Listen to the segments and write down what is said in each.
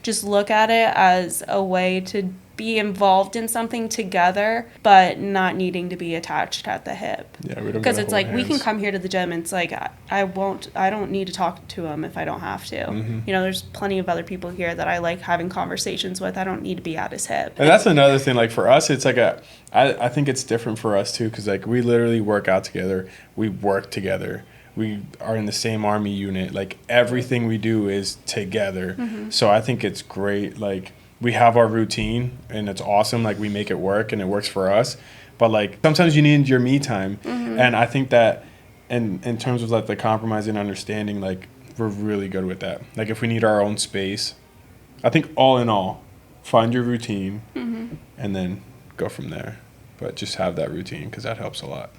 just look at it as a way to be involved in something together, but not needing to be attached at the hip. Yeah, we don't. Because it's like, we can come here to the gym and it's like, I don't need to talk to him if I don't have to. Mm-hmm. You know, there's plenty of other people here that I like having conversations with. I don't need to be at his hip. And that's another thing, like for us, it's like I think it's different for us too, because like we literally work out together, we work together, we are in the same Army unit, like everything we do is together. Mm-hmm. So I think it's great, like we have our routine and it's awesome, like we make it work and it works for us, but like sometimes you need your me time. Mm-hmm. And I think that in terms of like the compromise and understanding, like we're really good with that. Like if we need our own space, I think all in all, find your routine Mm-hmm. and then go from there, but just have that routine because that helps a lot.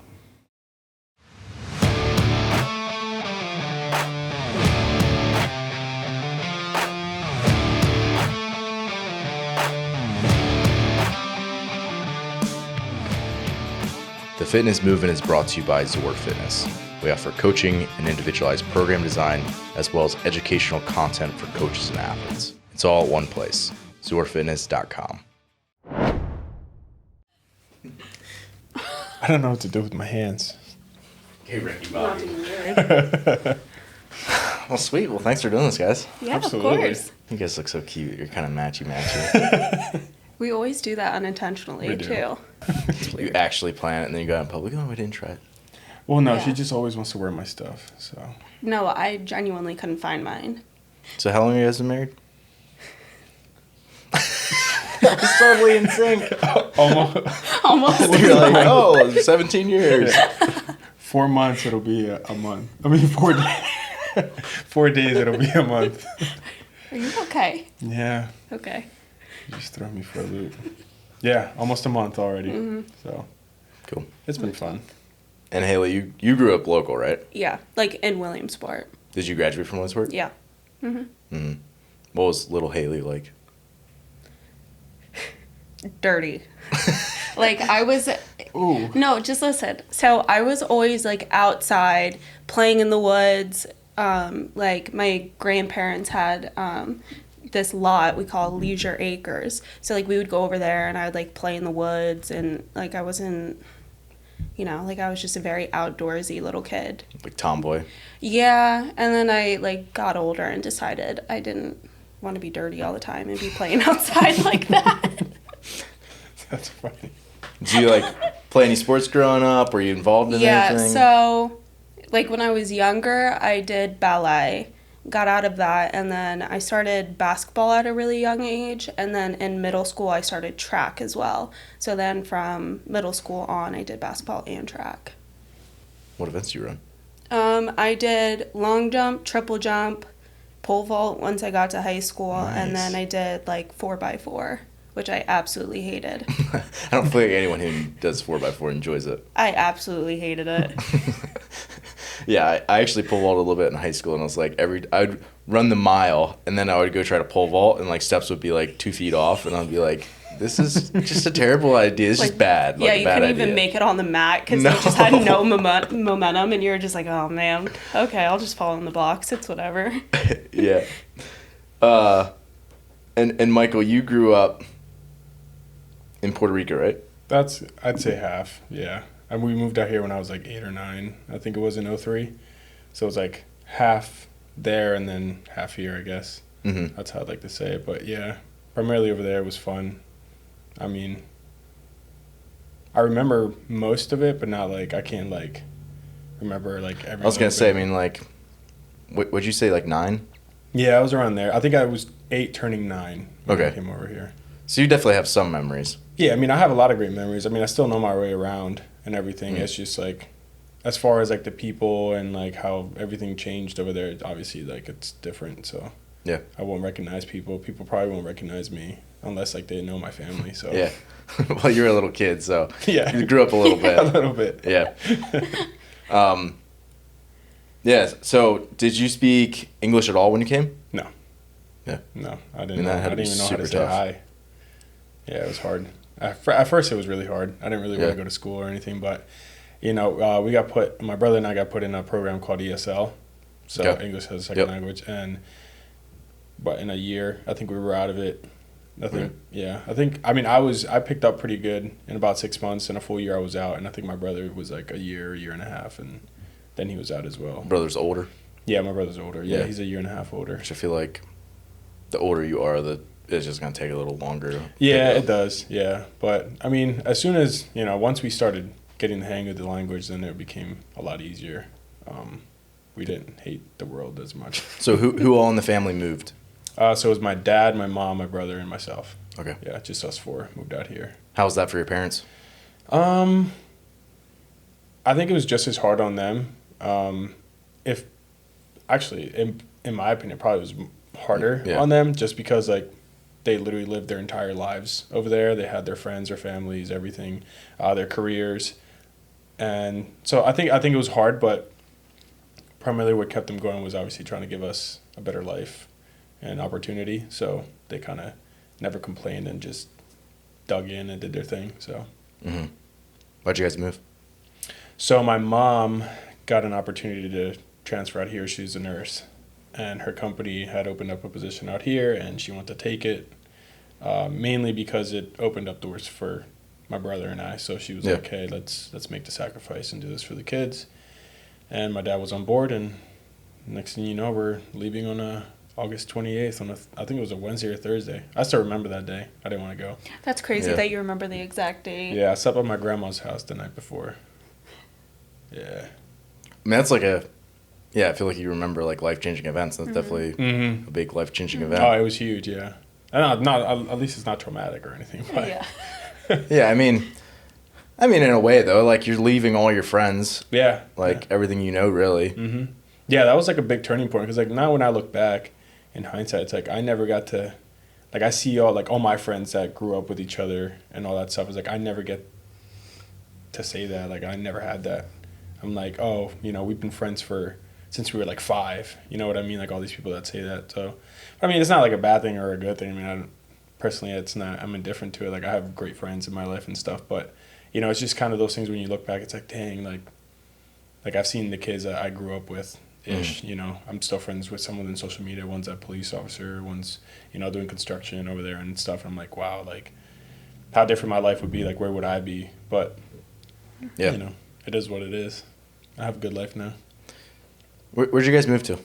The fitness movement is brought to you by ZOAR Fitness. We offer coaching and individualized program design, as well as educational content for coaches and athletes. It's all at one place, ZOARFitness.com. I don't know what to do with my hands. Hey, Ricky Not Bobby. being weird. Well, sweet. Well, thanks for doing this, guys. Yeah, Absolutely. of course. You guys look so cute. You're kind of matchy-matchy. We always do that unintentionally, We do. too. You actually plan it, and then you go out in public. Oh, I didn't try it. Well, no, Yeah. she just always wants to wear my stuff, so. No, I genuinely couldn't find mine. So how long have you guys been married? It's totally in sync. Almost. You're like, oh, 17 years. 4 months, it'll be a month. I mean, 4 days. 4 days, it'll be a month. Are you okay? Yeah, Okay. you just throw me for a loop. Yeah, almost a month already. Mm-hmm. So Cool. it's been fun. And Haley, you grew up local, right? Yeah, like in Williamsport. Did you graduate from Williamsport? Yeah. Mm-hmm. What was little Haley like? Dirty. Like I was Ooh. No, just listen. So I was always like outside playing in the woods. Like my grandparents had this lot we call Leisure Acres. So like we would go over there and I would like play in the woods, and like I wasn't, you know, like I was just a very outdoorsy little kid. Like tomboy? Yeah, and then I like got older and decided I didn't want to be dirty all the time and be playing outside like that. That's funny. Did you like play any sports growing up? Were you involved in anything? Yeah, so like when I was younger, I did ballet, got out of that, and then I started basketball at a really young age, and then in middle school I started track as well. So then from middle school on, I did basketball and track. What events did you run? I did long jump, triple jump, pole vault once I got to high school, and Nice. then I did like 4x4, which I absolutely hated. I don't feel like anyone who does 4x4 enjoys it. I absolutely hated it. Yeah, I actually pole vaulted a little bit in high school, and I was like, I'd run the mile, and then I would go try to pole vault, and like steps would be like 2 feet off, and I'd be like, this is just a terrible idea. It's just bad. Yeah, Like, a you bad couldn't idea. even make it on the mat because No. you just had no momentum, and you were just like, oh man, okay, I'll just fall in the box. It's whatever. Yeah. And Michael, you grew up in Puerto Rico, right? That's, I'd say half, yeah. And we moved out here when I was like 8 or 9. I think it was in 03. So it was like half there and then half here, I guess. Mm-hmm. That's how I'd like to say it. But yeah, primarily over there was fun. I mean, I remember most of it, but not like, I can't like remember like every I was going to say, I little bit. mean, like, what'd you say, like 9? Yeah, I was around there. I think I was 8 turning 9 when I Okay. came over here. So you definitely have some memories. Yeah, I mean, I have a lot of great memories. I mean, I still know my way around and everything. Mm. It's just like, as far as like the people and like how everything changed over there, obviously like it's different. So Yeah. I won't recognize people. People probably won't recognize me unless like they know my family. So Yeah. Well, you were a little kid, so Yeah. you grew up a little bit. a little bit. Yeah. Yeah. So did you speak English at all when you came? No. Yeah. No, I didn't. And that Know. had I to be didn't even know how super to say tough. hi. Yeah, it was hard. At first, it was really hard. I didn't really want Yeah. to go to school or anything, but you know, my brother and I got put in a program called ESL, so Okay. English as a second Yep. language, and but in a year, I think we were out of it. I picked up pretty good in about 6 months. In a full year, I was out, and I think my brother was like a year and a half, and then he was out as well. Brother's older? Yeah, my brother's older. Yeah, he's a year and a half older. Which I feel like the older you are, it's just going to take a little longer. Yeah, it does. Yeah. But, I mean, as soon as, once we started getting the hang of the language, then it became a lot easier. We didn't hate the world as much. So who all in the family moved? So it was my dad, my mom, my brother, and myself. Okay. Yeah, just us four moved out here. How was that for your parents? I think it was just as hard on them. In my opinion, it probably was harder on them, just because like they literally lived their entire lives over there. They had their friends, their families, everything, their careers, and so I think it was hard. But primarily, what kept them going was obviously trying to give us a better life and opportunity. So they kind of never complained and just dug in and did their thing. So, Why'd you guys move? So my mom got an opportunity to transfer out here. She's a nurse, and her company had opened up a position out here, and she wanted to take it, mainly because it opened up doors for my brother and I. So she was like, "Hey, let's make the sacrifice and do this for the kids." And my dad was on board, and next thing you know, we're leaving on August 28th I think it was a Wednesday or Thursday. I still remember that day. I didn't want to go. That's crazy that you remember the exact date. Yeah, I slept at my grandma's house the night before. Yeah. I mean, that's like I feel like you remember like life-changing events. That's definitely a big life-changing event. Oh, it was huge, yeah. And not at least it's not traumatic or anything. But. Yeah. Yeah, I mean, in a way though, like you're leaving all your friends. Yeah. Like everything you know, really. Mm-hmm. Yeah, that was like a big turning point, because like now when I look back in hindsight, it's like I never got to, like I see all my friends that grew up with each other and all that stuff. It's like I never get to say that. Like I never had that. I'm like, oh, we've been friends since we were like 5. You know what I mean? Like all these people that say that. So, I mean, it's not like a bad thing or a good thing. I mean, personally, I'm indifferent to it. Like I have great friends in my life and stuff, but it's just kind of those things when you look back, it's like, dang, like I've seen the kids that I grew up with ish, I'm still friends with some of them on social media. One's a police officer, one's, doing construction over there and stuff. And I'm like, wow, like how different my life would be. Like, where would I be? But, it is what it is. I have a good life now. Where'd you guys move to?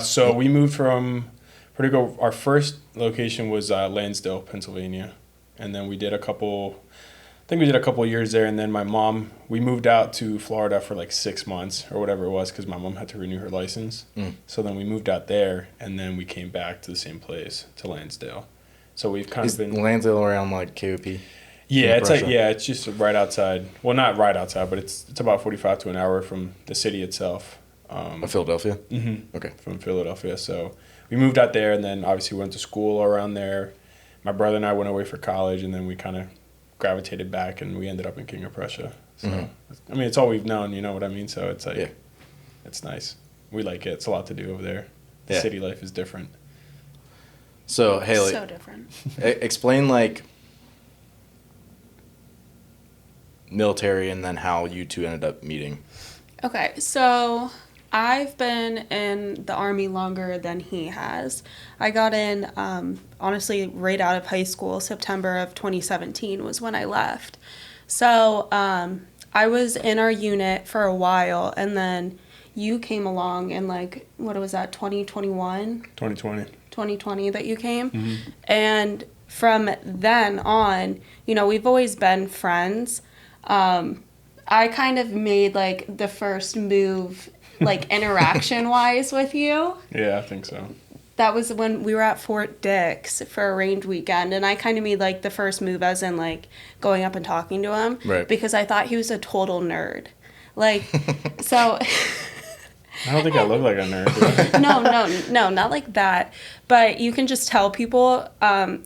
So we moved from Puerto Rico. Our first location was Lansdale, Pennsylvania. And then we did a couple years there. And then we moved out to Florida for like 6 months or whatever it was, because my mom had to renew her license. So then we moved out there, and then we came back to the same place, to Lansdale. So we've kind of been... Lansdale around like KOP? Yeah, it's just right outside. Well, not right outside, but it's about 45 to an hour from the city itself. Philadelphia? Mm-hmm. Okay. From Philadelphia. So we moved out there, and then obviously went to school around there. My brother and I went away for college, and then we kind of gravitated back, and we ended up in King of Prussia. So, I mean, it's all we've known, you know what I mean? So it's like, it's nice. We like it. It's a lot to do over there. The city life is different. So, Haley. So different. Explain, like, military and then how you two ended up meeting. Okay, so I've been in the Army longer than he has. I got in, honestly, right out of high school. September of 2017 was when I left. So I was in our unit for a while, and then you came along in, like, what was that, 2021? 2020. 2020 that you came. And from then on, we've always been friends. I kind of made, like, the first move, like, interaction-wise with you. Yeah, I think so. That was when we were at Fort Dix for a range weekend, and I kind of made, like, the first move as in, like, going up and talking to him. Right. Because I thought he was a total nerd. Like, so... I don't think I look like a nerd, do I? No, not like that. But you can just tell people,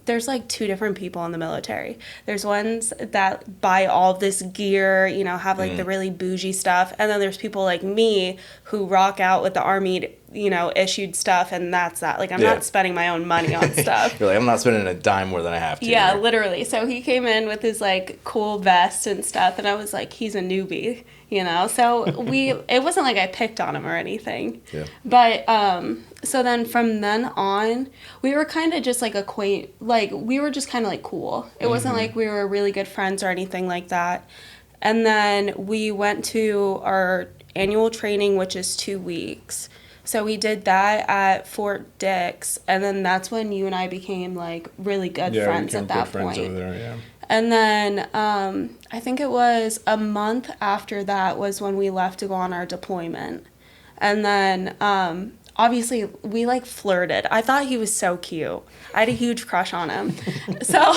there's like 2 different people in the military. There's ones that buy all this gear, have like the really bougie stuff. And then there's people like me who rock out with the Army, issued stuff. And that's that. Like, I'm not spending my own money on stuff. You're like, I'm not spending a dime more than I have to. Yeah, literally. So he came in with his like cool vest and stuff. And I was like, he's a newbie. So it wasn't like I picked on him or anything. Yeah. But, So then from then on, we were kind of just like we were just kind of like cool. It wasn't like we were really good friends or anything like that. And then we went to our annual training, which is 2 weeks. So we did that at Fort Dix, and then that's when you and I became like really good friends at that point. Over there, yeah. And then I think it was a month after that was when we left to go on our deployment. And then obviously we like flirted. I thought he was so cute. I had a huge crush on him. So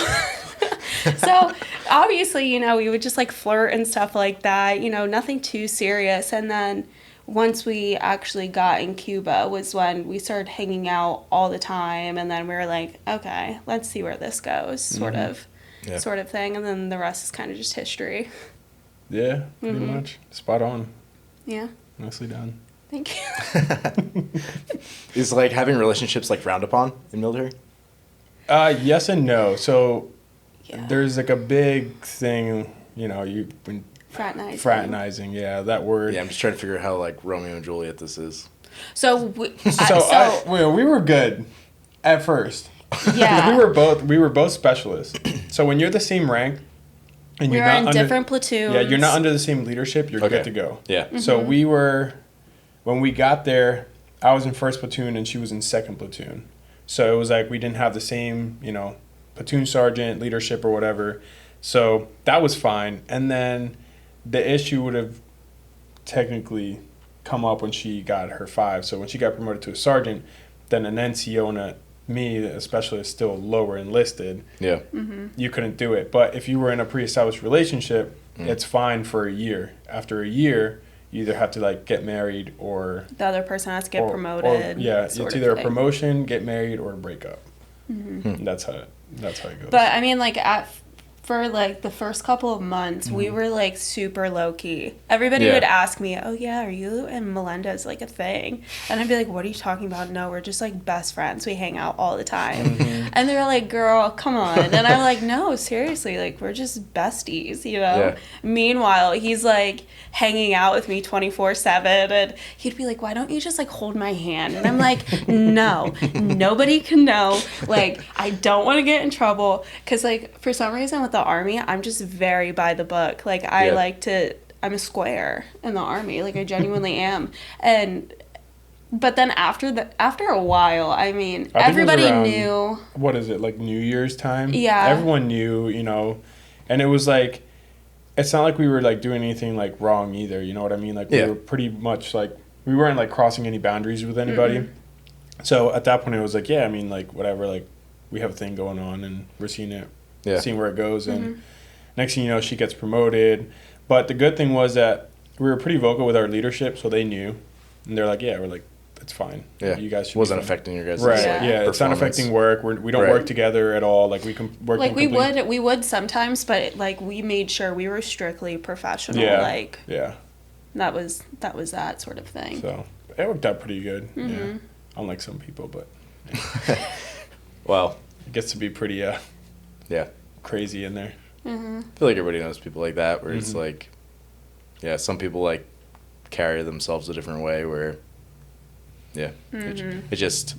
obviously, you know, we would just like flirt and stuff like that, you know, nothing too serious. And then once we actually got in Cuba was when we started hanging out all the time. And then we were like, okay, let's see where this goes, sort of thing. And then the rest is kind of just history. Yeah, pretty much. Spot on. Yeah. Nicely done. Thank you. Is like having relationships like frowned upon in military? Yes and no. So Yeah. there's like a big thing, you know, when Fraternizing. yeah, that word. Yeah, I'm just trying to figure out how like Romeo and Juliet this is. So we were good at first. Yeah. we were both specialists. So when you're the same rank and we were in different platoons. Yeah, you're not under the same leadership, you're good to go. Yeah. So when we got there, I was in first platoon and she was in second platoon. So it was like we didn't have the same, you know, platoon sergeant, leadership or whatever. So that was fine. And then the issue would have technically come up when she got her 5. So when she got promoted to a sergeant, then an NCO and me, a specialist, still lower enlisted. Yeah. You couldn't do it. But if you were in a pre-established relationship, it's fine for a year. After a year, you either have to like get married or the other person has to get promoted. It's either a promotion, get married, or a breakup. That's how it goes. But I mean, like for like the first couple of months, we were like super low key. Everybody would ask me, "Oh yeah, are you and Melendez like a thing?" And I'd be like, "What are you talking about? No, we're just like best friends. We hang out all the time." And they're like, "Girl, come on." And I'm like, "No, seriously, like we're just besties, you know?" Yeah. Meanwhile, he's like hanging out with me 24/7, and he'd be like, "Why don't you just like hold my hand?" And I'm like, "No, nobody can know. Like, I don't want to get in trouble because like for some reason with the Army, I'm just very by the book. Like I like to, I'm a square in the Army. Like I genuinely am. But then after a while, I mean, everybody knew. What is it, like New Year's time? Yeah. Everyone knew, you know, and it was like, it's not like we were like doing anything like wrong either. You know what I mean? Like we were pretty much like, we weren't like crossing any boundaries with anybody. So at that point it was like, yeah, I mean like whatever, like we have a thing going on and we're seeing it. Seeing where it goes. And next thing you know, she gets promoted. But the good thing was that we were pretty vocal with our leadership, so they knew. And they're like, yeah, we're like, it's fine. Yeah. You guys should wasn't affecting your guys' right. Yeah, it's not affecting work. We don't work together at all. Like we can work like we would sometimes, but like we made sure we were strictly professional. Like that was that sort of thing. So it worked out pretty good. Yeah. Unlike some people, but well, it gets to be pretty crazy in there. I feel like everybody knows people like that where it's like, some people like carry themselves a different way where, it just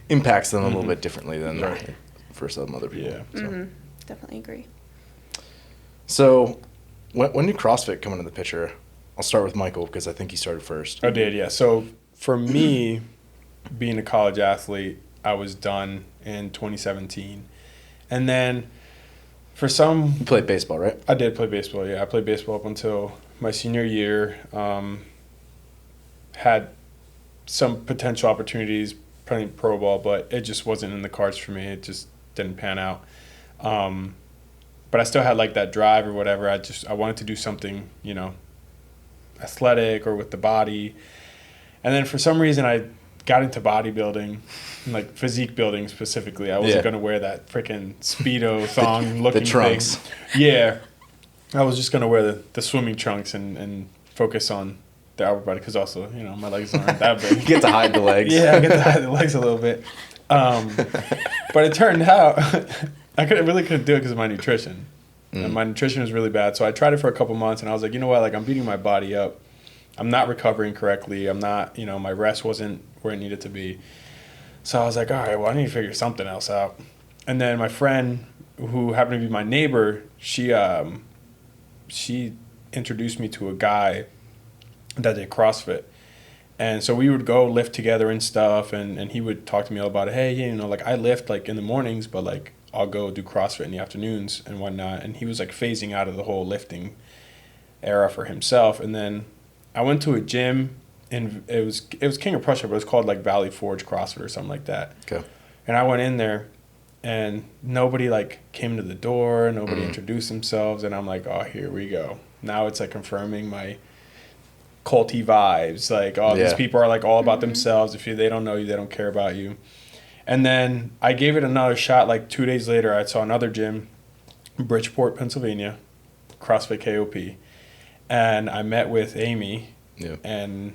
impacts them a little bit differently than for some other people. Yeah. So. Definitely agree. So when did CrossFit come into the picture? I'll start with Michael because I think he started first. I did, yeah. So for me, being a college athlete, I was done in 2017. And then for some... You played baseball, right? I did play baseball, yeah. I played baseball up until my senior year. Had some potential opportunities playing pro ball, but it just wasn't in the cards for me. It just didn't pan out. But I still had like that drive or whatever. I wanted to do something, you know, athletic or with the body. And then for some reason I got into bodybuilding, like physique building specifically. I wasn't going to wear that freaking Speedo thong looking the trunks. thing. Yeah. I was just going to wear the swimming trunks and focus on the upper body because also, you know, my legs aren't that big. You get to hide the legs. Yeah, I get to hide the legs a little bit. But it turned out I really couldn't do it because of my nutrition. And my nutrition was really bad. So I tried it for a couple months and I was like, you know what, like I'm beating my body up. I'm not recovering correctly. I'm not, my rest wasn't where it needed to be. So I was like, all right, well, I need to figure something else out. And then my friend, who happened to be my neighbor, she introduced me to a guy that did CrossFit. And so we would go lift together and stuff, and he would talk to me all about it. Hey, like I lift like in the mornings, but like I'll go do CrossFit in the afternoons and whatnot. And he was like phasing out of the whole lifting era for himself. And then I went to a gym, and it was King of Prussia, but it was called like Valley Forge CrossFit or something like that. Okay. And I went in there, and nobody like came to the door, nobody introduced themselves, and I'm like, oh, here we go. Now it's like confirming my culty vibes. Like, oh, these people are like all about themselves. If they don't know you, they don't care about you. And then I gave it another shot. Like 2 days later, I saw another gym, Bridgeport, Pennsylvania, CrossFit KOP. And I met with Amy, and,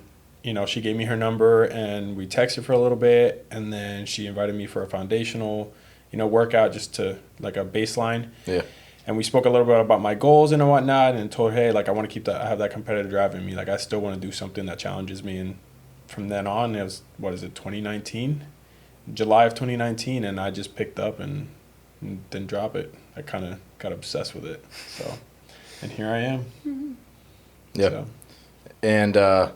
she gave me her number, and we texted for a little bit, and then she invited me for a foundational, workout, just to, like, a baseline. Yeah. And we spoke a little bit about my goals and whatnot, and told her, hey, like, I have that competitive drive in me. Like, I still want to do something that challenges me. And from then on, it was, 2019? July of 2019, and I just picked up and didn't drop it. I kind of got obsessed with it. So, and here I am. Mm-hmm. Yeah. So. And at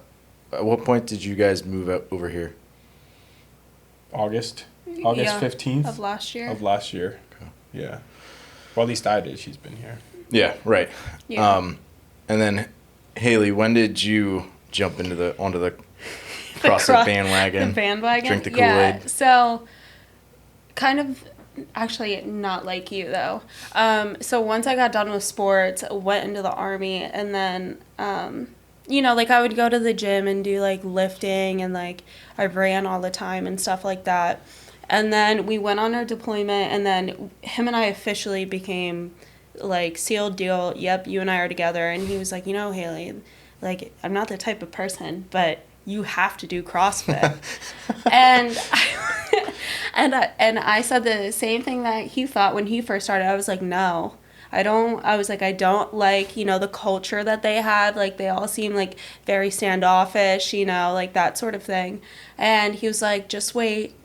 what point did you guys move over here? August 15th. Of last year. Okay. Yeah. Well, at least I did. She's been here. Yeah, right. Yeah. And then, Haley, when did you jump onto the CrossFit bandwagon? The bandwagon? Drink the Kool-Aid? Yeah, so kind of, actually not like you, though. So once I got done with sports, I went into the Army, and then, like I would go to the gym and do like lifting, and like I ran all the time and stuff like that. And then we went on our deployment, and then him and I officially became like sealed deal. Yep, you and I are together. And he was like, Haley, like I'm not the type of person, but you have to do CrossFit. and I said the same thing that he thought when he first started. I was like, no, I don't. I was like, I don't like, the culture that they had. Like, they all seem like very standoffish, like that sort of thing. And he was like, just wait,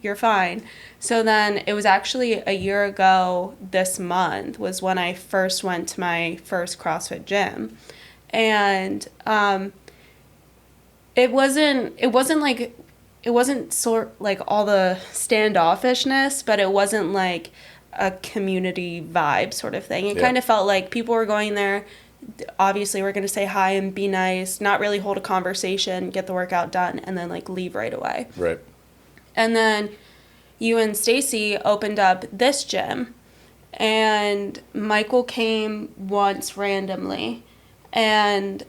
you're fine. So then it was actually a year ago this month was when I first went to my first CrossFit gym. And it wasn't sort like all the standoffishness, but it wasn't like a community vibe sort of thing. It kind of felt like people were going there. Obviously, we're going to say hi and be nice, not really hold a conversation, get the workout done, and then like leave right away. Right. And then you and Stacy opened up this gym, and Michael came once randomly, and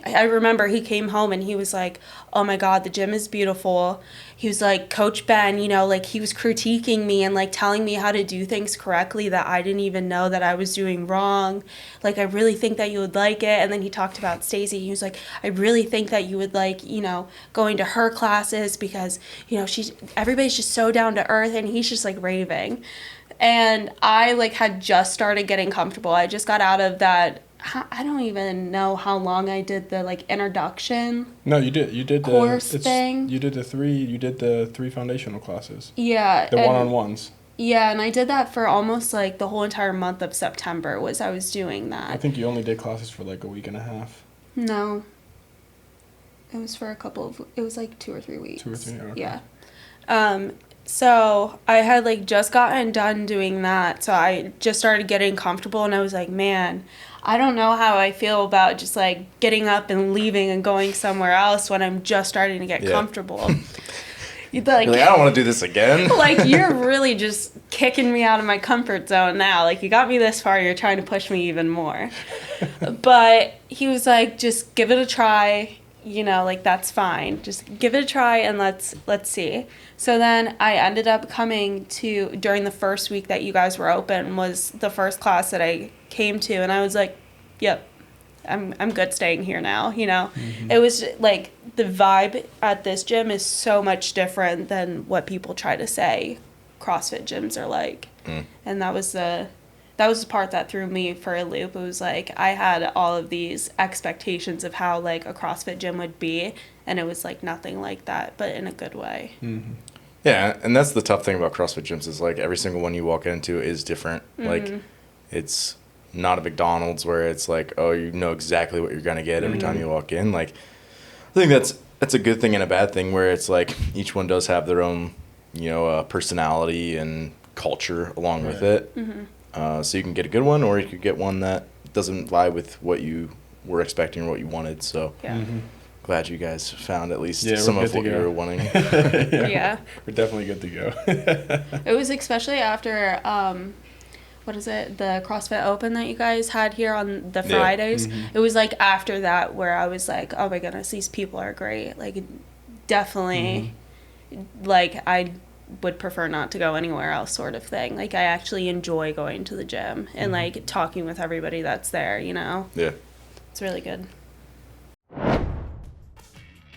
I remember he came home and he was like, oh my God, the gym is beautiful. He was like, Coach Ben, like he was critiquing me and like telling me how to do things correctly that I didn't even know that I was doing wrong. Like, I really think that you would like it. And then he talked about Stacey. He was like, I really think that you would like, going to her classes because, everybody's just so down to earth, and he's just like raving. And I like had just started getting comfortable. I just got out of that. I don't even know how long I did the like introduction. No, you did. You did course thing. You did the three foundational classes. Yeah. The one-on-ones. Yeah, and I did that for almost like the whole entire month of September I was doing that. I think you only did classes for like a week and a half. No. It was for it was like 2 or 3 weeks. 2 or 3, okay. Yeah. So I had like just gotten done doing that, so I just started getting comfortable, and I was like, man, I don't know how I feel about just like getting up and leaving and going somewhere else when I'm just starting to get comfortable. You're like, I don't want to do this again. Like, you're really just kicking me out of my comfort zone now. Like, you got me this far, you're trying to push me even more. But he was like, just give it a try. Like, that's fine. Just give it a try and let's see. So then I ended up coming to, during the first week that you guys were open, was the first class that I came to, and I was like, yep, I'm good staying here now, Mm-hmm. It was like the vibe at this gym is so much different than what people try to say CrossFit gyms are like. And that was the that was the part that threw me for a loop. It was like I had all of these expectations of how like a CrossFit gym would be, and it was like nothing like that, but in a good way. Mm-hmm. Yeah, and that's the tough thing about CrossFit gyms is like every single one you walk into is different. Like it's not a McDonald's where it's like, oh, you know exactly what you're gonna get every time you walk in. Like I think that's a good thing and a bad thing where it's like each one does have their own, personality and culture along with it. So you can get a good one, or you could get one that doesn't vie with what you were expecting or what you wanted. So glad you guys found at least some of what you were wanting. Yeah. We're definitely good to go. It was especially after, what is it, the CrossFit Open that you guys had here on the Fridays. It was like after that where I was like, oh my goodness, these people are great. Like definitely, like I would prefer not to go anywhere else sort of thing. Like I actually enjoy going to the gym and like talking with everybody that's there, Yeah. It's really good.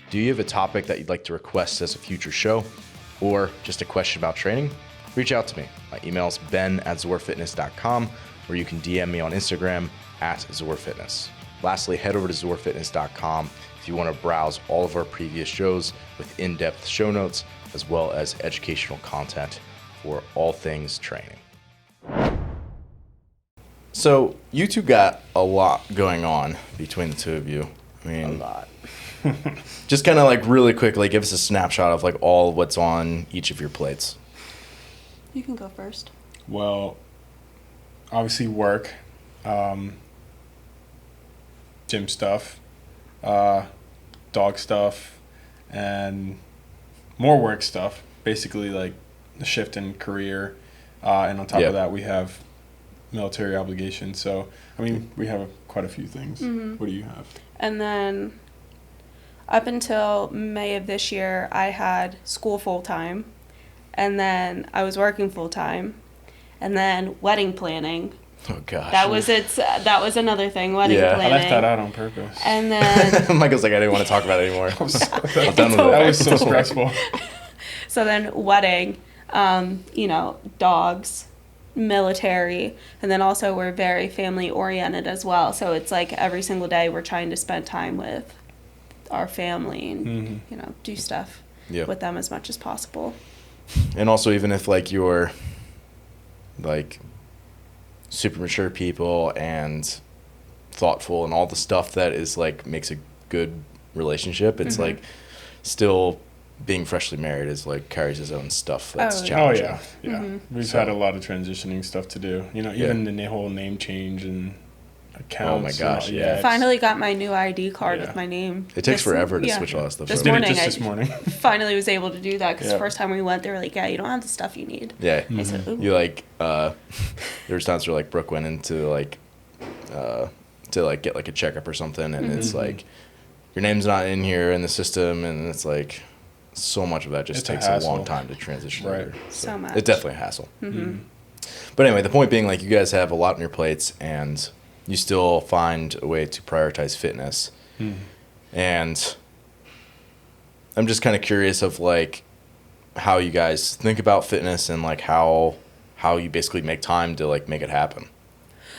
Do you have a topic that you'd like to request as a future show, or just a question about training? Reach out to me. My email is ben@zoarfitness.com, or you can DM me on Instagram @zoarfitness. Lastly, head over to zoarfitness.com if you want to browse all of our previous shows with in-depth show notes, as well as educational content for all things training. So you two got a lot going on between the two of you. I mean, A lot. just kind of like really quickly give us a snapshot of like all what's on each of your plates. You can go first. Well, obviously work, gym stuff, dog stuff, and more work stuff. Basically, like the shift in career, and on top of that, we have military obligations. So, I mean, we have quite a few things. What do you have? And then up until May of this year, I had school full-time. And then I was working full-time. And then wedding planning. Oh, gosh. That was another thing, wedding planning. I left that out on purpose. And then Michael's like, I didn't want to talk about it anymore. I'm done with it. That was so stressful. so then wedding, dogs, military, and then also we're very family oriented as well. So it's like every single day we're trying to spend time with our family and do stuff with them as much as possible. And also, even if like you're like super mature people and thoughtful and all the stuff that is like makes a good relationship, it's like still being freshly married is like carries its own stuff that's challenging. Oh yeah. We've had a lot of transitioning stuff to do. Even the whole name change and accounts. Oh my gosh, Finally got my new ID card with my name. It takes forever to switch all that stuff. This morning. Finally was able to do that because the first time we went, they were like, yeah, you don't have the stuff you need. Yeah. I said, ooh. You like, there was times where like Brooke went into like, to like get like a checkup or something, and it's like, your name's not in here in the system, and it's like, so much of that just takes a long time to transition over. So much. It's definitely a hassle. But anyway, the point being, like, you guys have a lot on your plates, and you still find a way to prioritize fitness. And I'm just kind of curious of like how you guys think about fitness and like how you basically make time to like make it happen.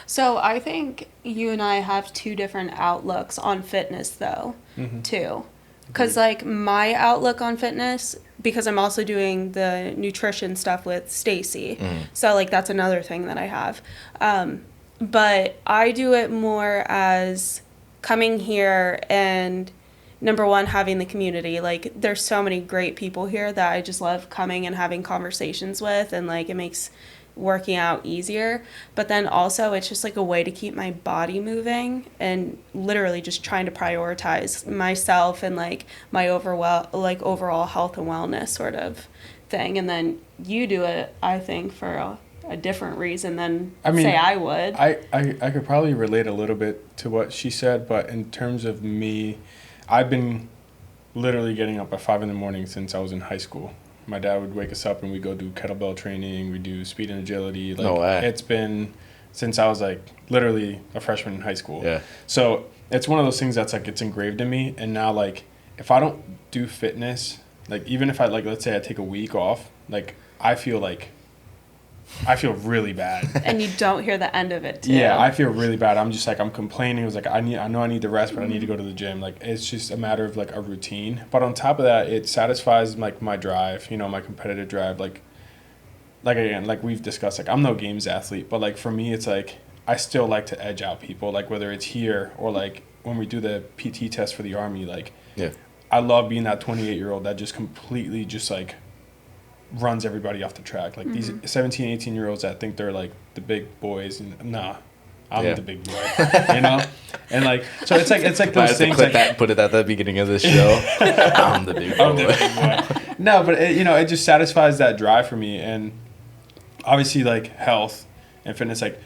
So I think you and I have two different outlooks on fitness though, too. Because like my outlook on fitness, because I'm also doing the nutrition stuff with Stacy. So like that's another thing that I have. But I do it more as coming here and number one, having the community. Like there's so many great people here that I just love coming and having conversations with, and like it makes working out easier. But then also it's just like a way to keep my body moving and literally just trying to prioritize myself and like my overall health and wellness sort of thing. And then you do it, I think, for a different reason than say I would. I could probably relate a little bit to what she said, but in terms of me, I've been literally getting up at 5 a.m. since I was in high school. My dad would wake us up and we go do kettlebell training, we do speed and agility. Like, no way. It's been since I was like literally a freshman in high school. Yeah. So it's one of those things that's like it's engraved in me, and now like if I don't do fitness, like even if I like let's say I take a week off, like I feel like I feel really bad. And you don't hear the end of it too. Yeah, I feel really bad. I'm just like, I'm complaining. It was like, I know I need the rest, but I need to go to the gym. Like, it's just a matter of like a routine. But on top of that, it satisfies like my drive, my competitive drive. Like again, like we've discussed, like I'm no games athlete, but like for me, it's like, I still like to edge out people, like whether it's here or like when we do the PT test for the Army, like I love being that 28-year-old that just completely just like runs everybody off the track. Like these 17, 18-year-olds that think they're like the big boys, and nah, I'm the big boy, And like, so it's like those things. Like, put it at the beginning of this show. I'm the big boy. I'm the big boy. No, but it just satisfies that drive for me, and obviously like health and fitness, like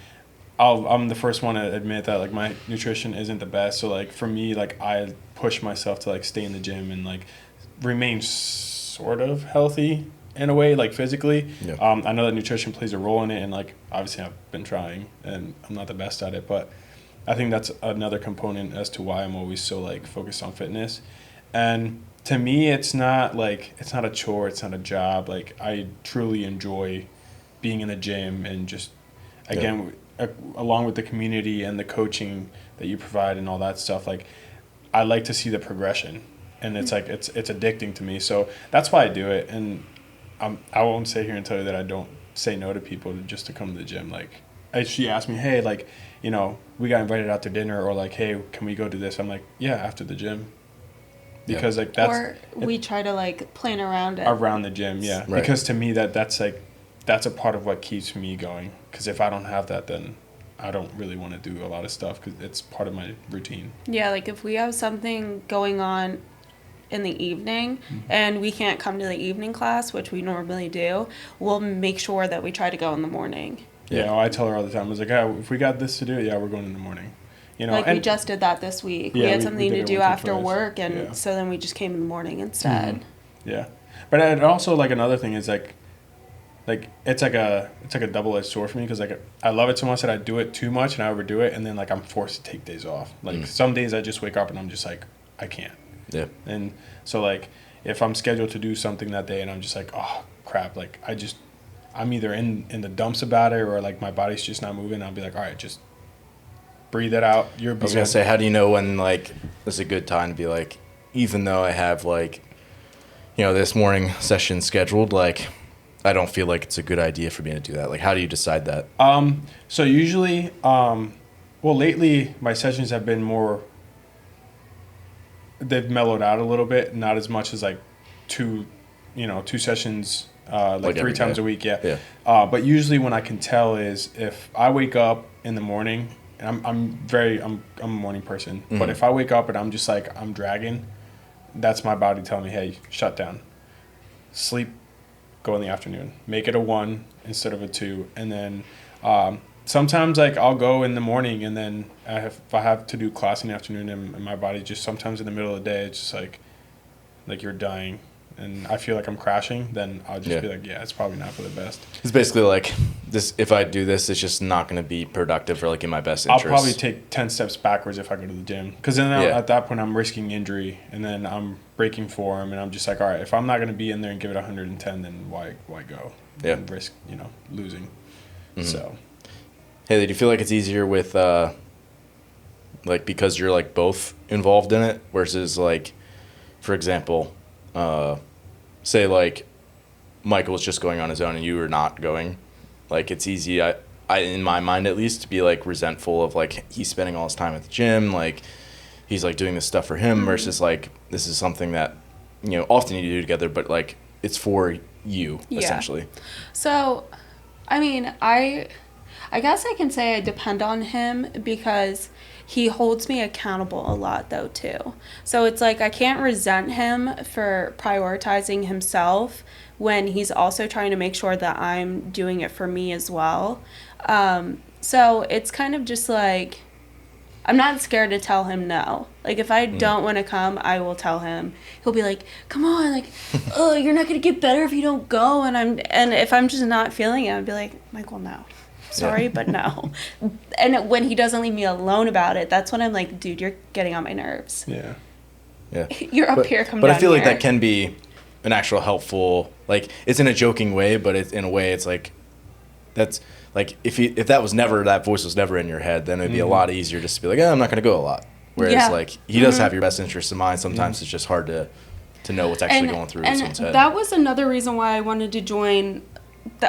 I'm the first one to admit that like my nutrition isn't the best. So like for me, like I push myself to like stay in the gym and like remain sort of healthy in a way, like physically. I know that nutrition plays a role in it, and like obviously I've been trying and I'm not the best at it, but I think that's another component as to why I'm always so like focused on fitness. And to me, it's not a chore, it's not a job. Like I truly enjoy being in the gym, and just again along with the community and the coaching that you provide and all that stuff, like I like to see the progression, and it's like it's addicting to me. So that's why I do it. And I won't sit here and tell you that I don't say no to people just to come to the gym. Like she asked me, hey, like we got invited out to dinner, or like, hey, can we go do this? I'm like, yeah, after the gym, because like that's, or we try to like plan around it around the gym. Because to me that's a part of what keeps me going, because if I don't have that, then I don't really want to do a lot of stuff, because it's part of my routine. Yeah, like if we have something going on in the evening and we can't come to the evening class, which we normally do, we'll make sure that we try to go in the morning. I tell her all the time, I was like, if we got this to do, we're going in the morning. Like we just did that this week. We had something to do after work, and so then we just came in the morning instead. Yeah, but it also, like, another thing is like it's like a double-edged sword for me, because like I love it so much that I do it too much and I overdo it, and then like I'm forced to take days off. Like some days I just wake up and I'm just like, I can't. Yeah. And so like if I'm scheduled to do something that day and I'm just like, oh crap, like I'm either in the dumps about it, or like my body's just not moving, I'll be like, all right, just breathe it out. I was gonna say, how do you know when like it's a good time to be like, even though I have like this morning session scheduled, like I don't feel like it's a good idea for me to do that? Like, how do you decide that? So usually, lately my sessions have been more, they've mellowed out a little bit, not as much as like two sessions, like 3 times a week. Yeah. But usually when I can tell is if I wake up in the morning, and I'm a morning person, but if I wake up and I'm just like, I'm dragging, that's my body telling me, hey, shut down, sleep, go in the afternoon, make it a 1 instead of a 2. And then sometimes like I'll go in the morning, and then if I have to do class in the afternoon, and my body just sometimes in the middle of the day, it's just like you're dying and I feel like I'm crashing, then I'll just be like, it's probably not for the best. It's basically like this, if I do this, it's just not going to be productive or like in my best interest. I'll probably take 10 steps backwards if I go to the gym, because then at that point I'm risking injury, and then I'm breaking form, and I'm just like, all right, if I'm not going to be in there and give it 110, then why go and risk losing. So Haley, do you feel like it's easier with like because you're like both involved in it, versus like, for example, say like Michael was just going on his own and you were not going? Like it's easy, I in my mind at least, to be like resentful of like he's spending all his time at the gym, like he's like doing this stuff for him, versus like this is something that often you do together, but like it's for you essentially. So I mean, I guess I can say I depend on him, because he holds me accountable a lot though too. So it's like I can't resent him for prioritizing himself when he's also trying to make sure that I'm doing it for me as well. So it's kind of just like, I'm not scared to tell him no. Like if I don't want to come, I will tell him. He'll be like, come on, like, oh, you're not going to get better if you don't go. And if I'm just not feeling it, I'd be like, Michael, no. Sorry, but no. And when he doesn't leave me alone about it, that's when I'm like, dude, you're getting on my nerves. Yeah. You're up here, come down. But I feel here. like that can be an actual helpful, like it's in a joking way, but it's in a way it's like that's like if that voice was never in your head, then it'd be a lot easier just to be like, I'm not going to go a lot. Whereas like he does have your best interest in mind. Sometimes it's just hard to know what's actually going through someone's head. That was another reason why I wanted to join,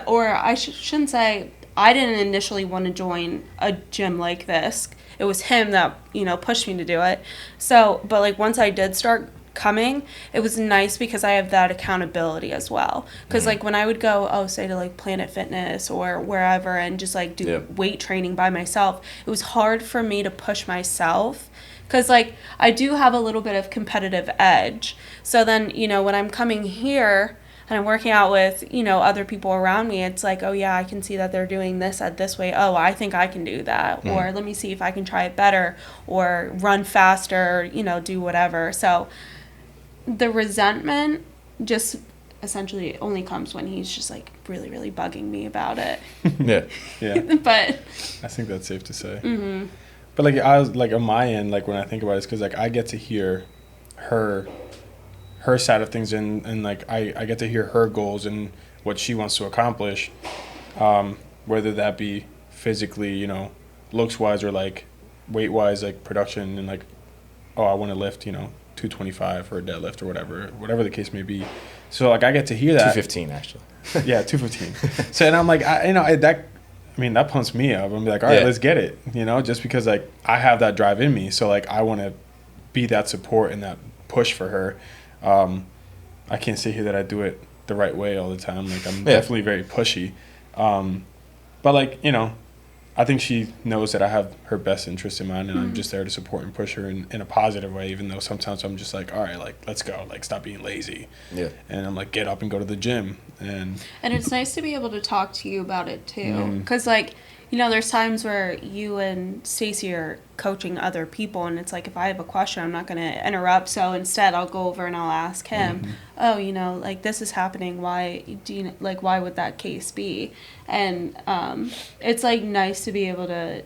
or I shouldn't say, I didn't initially want to join a gym like this. It was him that, pushed me to do it. So, but like once I did start coming, it was nice because I have that accountability as well. Because like when I would go, say to like Planet Fitness or wherever and just like do weight training by myself, it was hard for me to push myself. Because, like, I do have a little bit of competitive edge. So then, when I'm coming here and I'm working out with, other people around me, it's like, oh, yeah, I can see that they're doing this at this way. Oh, I think I can do that. Or let me see if I can try it better. Or run faster, do whatever. So the resentment just essentially only comes when he's just, like, really, really bugging me about it. Yeah. But I think that's safe to say. Mm-hmm. But, like, I was, like, on my end, like, when I think about it, it's because, like, I get to hear her side of things and like, I get to hear her goals and what she wants to accomplish, whether that be physically, looks-wise or, like, weight-wise, like, production and, like, I want to lift, 225 for a deadlift or whatever the case may be. So, like, I get to hear that. 215, actually. Yeah, 215. So, and I'm like, that pumps me up. I'm like, all right, let's get it, just because, like, I have that drive in me. So, like, I want to be that support and that push for her. I can't say here that I do it the right way all the time. Like, I'm definitely very pushy. But, like, I think she knows that I have her best interest in mind, and I'm just there to support and push her in a positive way, even though sometimes I'm just like, all right, like, let's go. Like, stop being lazy. Yeah. And I'm like, get up and go to the gym. And it's nice to be able to talk to you about it, too. Because, like, there's times where you and Stacey are coaching other people, and it's like, if I have a question, I'm not going to interrupt. So instead, I'll go over and I'll ask him, like, this is happening. Why would that case be? And it's, like, nice to be able to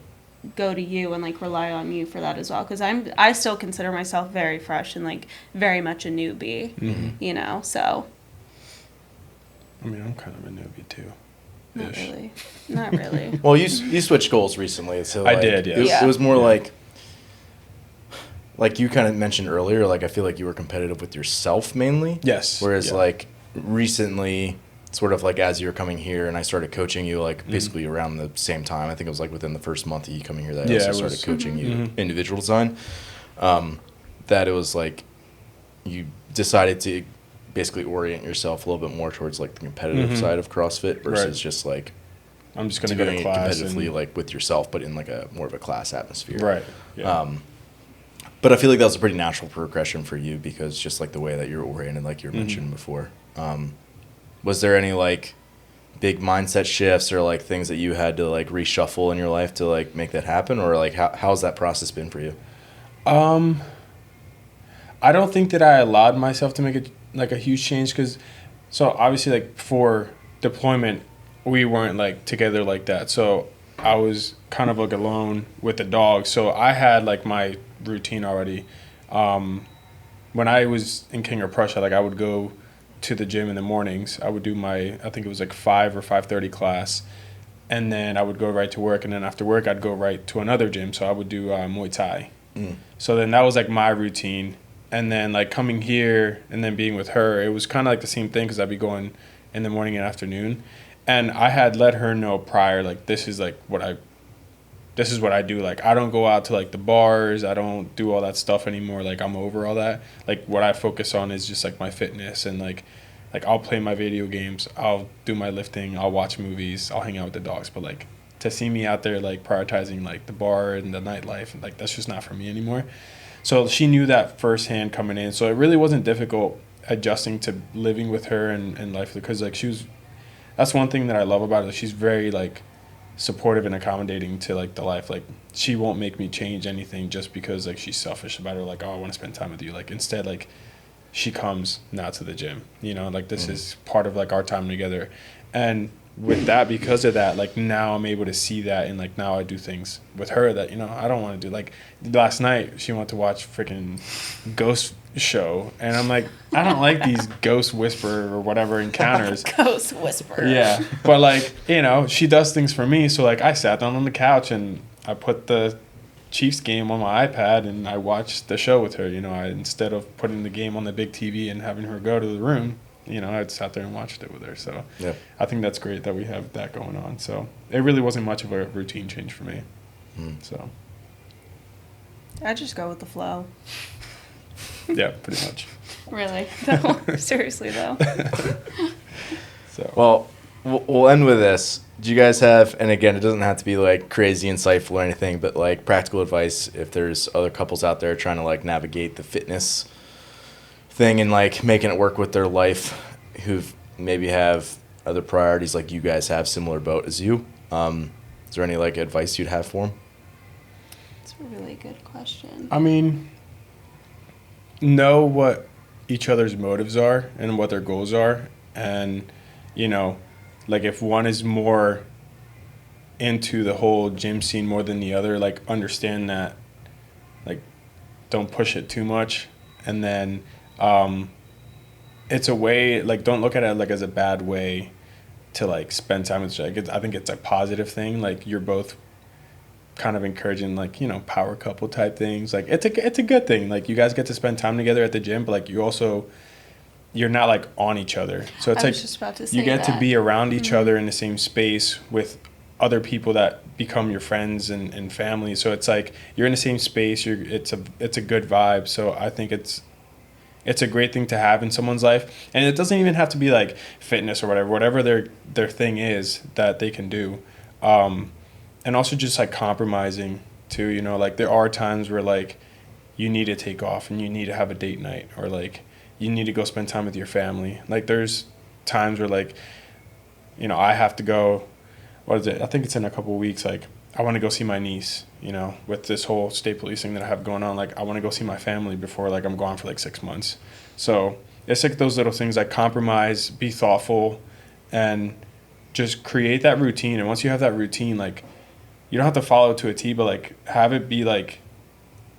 go to you and, like, rely on you for that as well. Because I still consider myself very fresh and, like, very much a newbie, so. I mean, I'm kind of a newbie, too. Not really. Well, you switched goals recently, so like, I did. Yes. It was more like you kind of mentioned earlier. Like, I feel like you were competitive with yourself mainly. Yes. Whereas like recently, sort of like as you were coming here, and I started coaching you like basically around the same time. I think it was like within the first month of you coming here that I also started coaching you individual design. That it was like you decided to basically orient yourself a little bit more towards like the competitive side of CrossFit versus just like I'm just going to go to class competitively like with yourself, but in like a more of a class atmosphere. Right. Yeah. But I feel like that was a pretty natural progression for you because just like the way that you're oriented, like you mentioned before. Was there any like big mindset shifts or like things that you had to like reshuffle in your life to like make that happen, or like how's that process been for you? I don't think that I allowed myself to make it like a huge change because, so obviously like for deployment, we weren't like together like that. So I was kind of like alone with the dog. So I had like my routine already. When I was in King of Prussia, like I would go to the gym in the mornings. I would do I think it was like 5 or 5:30 class. And then I would go right to work. And then after work, I'd go right to another gym. So I would do Muay Thai. So then that was like my routine. And then, like, coming here and then being with her, it was kind of like the same thing because I'd be going in the morning and afternoon. And I had let her know prior, like, this is what I do. Like, I don't go out to, like, the bars. I don't do all that stuff anymore. Like, I'm over all that. Like, what I focus on is just, like, my fitness. And, like I'll play my video games. I'll do my lifting. I'll watch movies. I'll hang out with the dogs. But, like, to see me out there, like, prioritizing, like, the bar and the nightlife, like, that's just not for me anymore. So she knew that firsthand coming in. So it really wasn't difficult adjusting to living with her and life because like that's one thing that I love about her. She's very like supportive and accommodating to like the life. Like she won't make me change anything just because like she's selfish about it. Like, oh, I want to spend time with you. Like instead, like she comes now to the gym, like this is part of like our time together. And with that, because of that, like now I'm able to see that, and like now I do things with her that, you know, I don't want to do. Like last night she went to watch freaking Ghost Show, and I'm like, I don't like these ghost whisper or whatever encounters. Ghost whisperer. Yeah, but like, you know, she does things for me, so like I sat down on the couch and I put the Chiefs game on my iPad and I watched the show with her. You know, instead of putting the game on the big TV and having her go to the room, you know, I sat there and watched it with her. So Yeah. I think that's great that we have that going on. So it really wasn't much of a routine change for me. So I just go with the flow. yeah, pretty much. Really? No, seriously though. So Well, we'll end with this. Do you guys have, and again, it doesn't have to be like crazy insightful or anything, but like practical advice if there's other couples out there trying to like navigate the fitness thing and like making it work with their life, who've maybe have other priorities like you guys have, similar boat as you. Is there any like advice you'd have for them? That's a really good question. I mean, know what each other's motives are and what their goals are, and you know, like if one is more into the whole gym scene more than the other, like understand that, like don't push it too much, and then it's a way, like don't look at it like as a bad way to like spend time with each other. I think it's a positive thing. Like you're both kind of encouraging, like, you know, power couple type things. Like it's a good thing. Like you guys get to spend time together at the gym, but like you're not like on each other. So it's I like was just about to say you get that. to be around each other in the same space with other people that become your friends and family. So it's like you're in the same space. It's a good vibe. So I think it's a great thing to have in someone's life, and it doesn't even have to be like fitness or whatever their thing is that they can do. And also just like compromising too, you know, like there are times where like you need to take off and you need to have a date night, or like you need to go spend time with your family. Like there's times where like, you know, I have to go, what is it? I think it's in a couple of weeks. Like I want to go see my niece, you know, with this whole state police thing that I have going on. Like I want to go see my family before like I'm gone for like 6 months. So it's like those little things, like compromise, be thoughtful, and just create that routine. And once you have that routine, like you don't have to follow it to a T, but like have it be like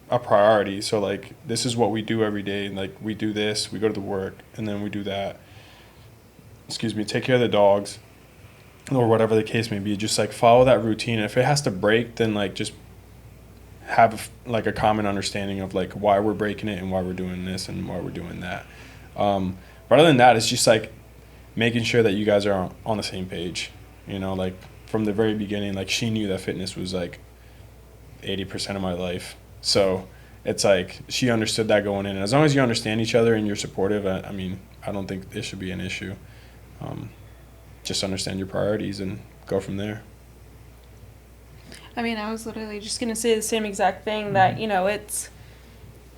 a priority. So like this is what we do every day. Like we do this, we go to the work, and then we do that. Take care of the dogs, or whatever the case may be. Just like follow that routine. And if it has to break, then like just have like a common understanding of like why we're breaking it and why we're doing this and why we're doing that. But other than that, it's just like making sure that you guys are on the same page. You know, like from the very beginning, like she knew that fitness was like 80% of my life. So it's like she understood that going in. And as long as you understand each other and you're supportive, I mean, I don't think it should be an issue. Just understand your priorities and go from there. I mean, I was literally just going to say the same exact thing, that, you know,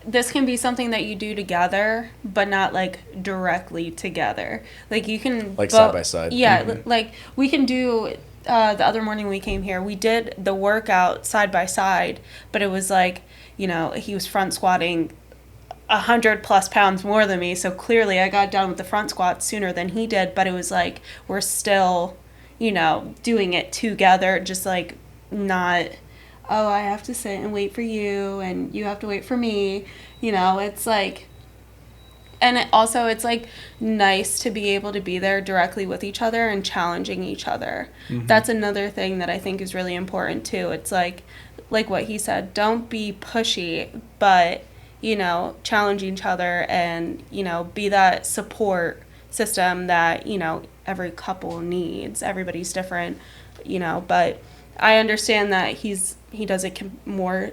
this can be something that you do together, but not like directly together. Like you can Like side by side. Yeah, like we can do. The other morning we came here, we did the workout side by side, but it was like, you know, he was front squatting 100+ pounds more than me, so clearly I got done with the front squat sooner than he did. But it was like we're still, you know, doing it together, just like not, oh, I have to sit and wait for you and you have to wait for me, you know. It's like, and it's like nice to be able to be there directly with each other and challenging each other. That's another thing that I think is really important too. It's like what he said, don't be pushy, but, you know, challenge each other and, you know, be that support system that, you know, every couple needs. Everybody's different, you know, but I understand that he does it more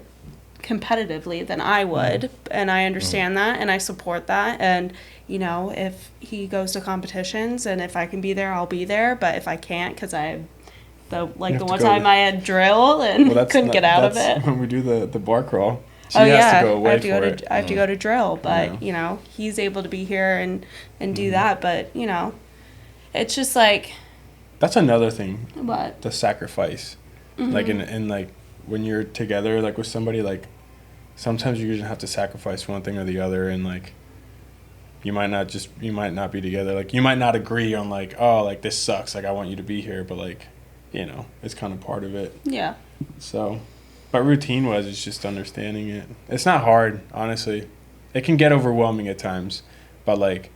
competitively than I would, and I understand that, and I support that. And, you know, if he goes to competitions and if I can be there, I'll be there. But if I can't, because I the one time I had drill and couldn't get out of it. When we do the bar crawl, she I has to go away I have to go to drill, but you know, he's able to be here and do that. But, you know, it's just like, that's another thing. What? The sacrifice. Like in like when you're together, like with somebody, like sometimes you just have to sacrifice one thing or the other, and like you might not be together. Like, you might not agree on like, oh, like this sucks. Like, I want you to be here, but like, it's kind of part of it. Yeah. So, but routine wise, it's just understanding it. It's not hard, honestly. It can get overwhelming at times, but like,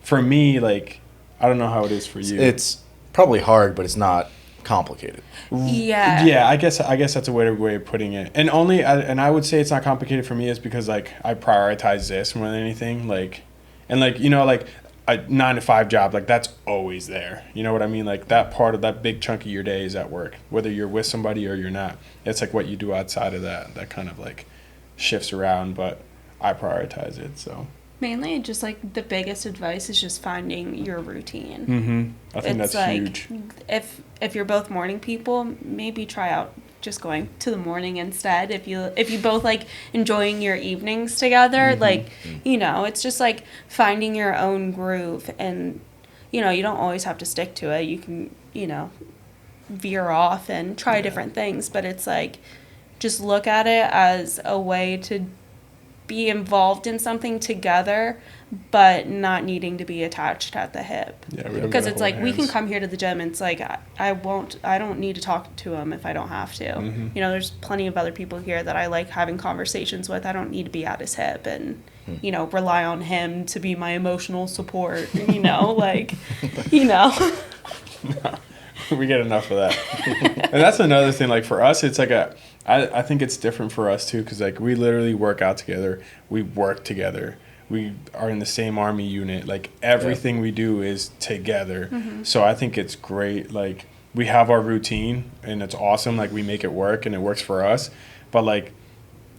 for me, like, I don't know how it is for you. It's probably hard, but it's not complicated. Yeah. Yeah, I guess that's a way of putting it. And I would say it's not complicated for me is because like I prioritize this more than anything. Like, and like, like a 9-to-5 job, like that's always there. You know what I mean? Like that part of that big chunk of your day is at work, whether you're with somebody or you're not. It's like what you do outside of that kind of like shifts around, but I prioritize it. So mainly just like the biggest advice is just finding your routine. I think it's that's like, huge. If you're both morning people, maybe try out just going to the morning instead. If you both like enjoying your evenings together, like, it's just like finding your own groove, and you don't always have to stick to it. You can, veer off and try different things, but it's like just look at it as a way to be involved in something together, but not needing to be attached at the hip. Yeah, because it's like we can come here to the gym and it's like I don't need to talk to him if I don't have to. There's plenty of other people here that I like having conversations with. I don't need to be at his hip and rely on him to be my emotional support. Like we get enough of that. And that's another thing, like for us, it's like I think it's different for us too, because like we literally work out together, we work together, we are in the same army unit, like everything we do is together. So I think it's great. Like we have our routine and it's awesome, like we make it work and it works for us. But like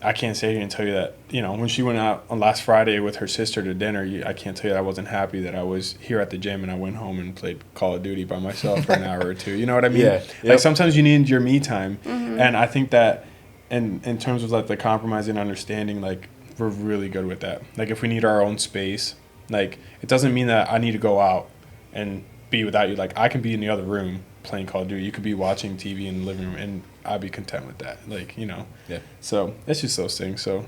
I can't sit here and tell you that, when she went out on last Friday with her sister to dinner, I can't tell you that I wasn't happy that I was here at the gym and I went home and played Call of Duty by myself for an hour or two. You know what I mean? Yeah. Yep. Like sometimes you need your me time. And I think that in terms of like the compromise and understanding, like we're really good with that. Like if we need our own space, like it doesn't mean that I need to go out and be without you. Like I can be in the other room playing Call of Duty. You could be watching TV in the living room and I'd be content with that. Like, Yeah. So it's just those things. So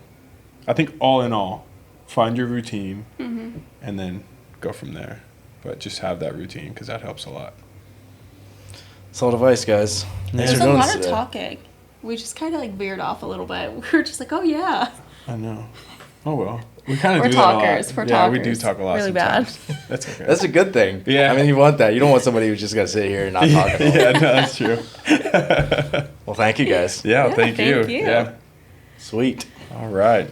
I think all in all, find your routine and then go from there. But just have that routine because that helps a lot. Solid advice, guys. There's a lot of talking. We just kind of like veered off a little bit. We were just like, oh yeah. I know. Oh well. We kind of We're do talkers. that a lot. We're yeah, talkers. we do talk a lot really sometimes. Bad. That's okay. That's a good thing. Yeah. I mean, you want that. You don't want somebody who's just going to sit here and not talk at all. Yeah, no, that's true. Well, thank you, guys. Yeah, thank you. Yeah. Sweet. All right.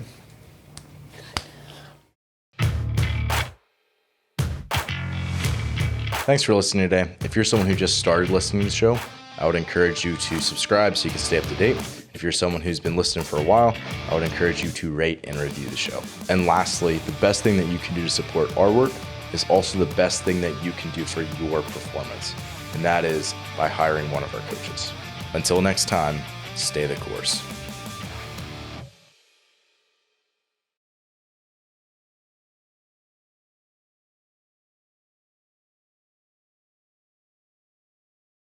Thanks for listening today. If you're someone who just started listening to the show, I would encourage you to subscribe so you can stay up to date. If you're someone who's been listening for a while, I would encourage you to rate and review the show. And lastly, the best thing that you can do to support our work is also the best thing that you can do for your performance. And that is by hiring one of our coaches. Until next time, stay the course.